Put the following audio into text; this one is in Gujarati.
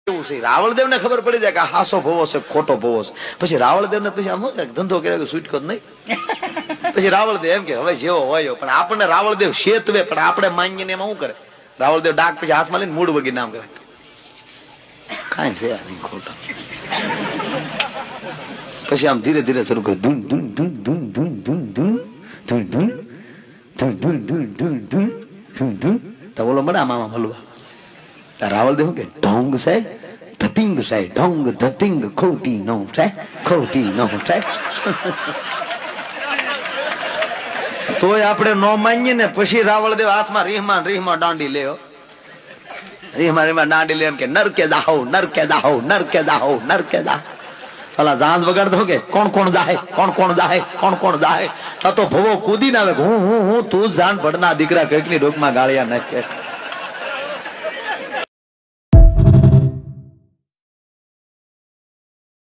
રાવળદેવ ને ખબર પડી જાય કે હાસો ભોવો છે ખોટો ભોવો છે પછી રાવળદેવ ને પછી આમ ધંધો કર્યો છૂટકો નહીં પછી રાવળદેવ એમ કે હવે જેવો હોય પણ આપણને રાવળદેવ શેતવે પણ આપણે માનીએ ને એમાં શું કરે રાવળદેવ ડાક પછી હાથમાં લઈને મૂળ વગી નામ કરે કઈ છે નહીં ખોટો પછી આમ ધીરે ધીરે શરૂ કરે ધૂન ધૂન ધૂન ધૂન ધૂન ધૂન ધૂન ધૂન ધૂન ધૂન ધૂન ધૂન ધૂન ધૂન ધૂન ધૂન તો બોલો મને આમાં હલવા રાવળદેવ કે ઢોંગ છે ધતિંગ છે ઢોંગ ધતિંગ ખોટી નો છે ખોટી નો છે તોય આપણે નો માનીએ ને પછી રાવળદેવ હાથમાં રીહમાં રીહમાં દાંડી લે રીહમાં રીહમાં દાંડી લે કે નરકે દાહો નરકે દાહો નરકે દાહો નરકે દાહો પેલા જાંજ વગાડતો કે કોણ કોણ દાહે કોણ કોણ દાહે કોણ કોણ દાહે તો ભવો કૂદી ના આવે હું તું જાન ભડના દીકરા કઈક ની રોગમાં ગાળિયા નાખે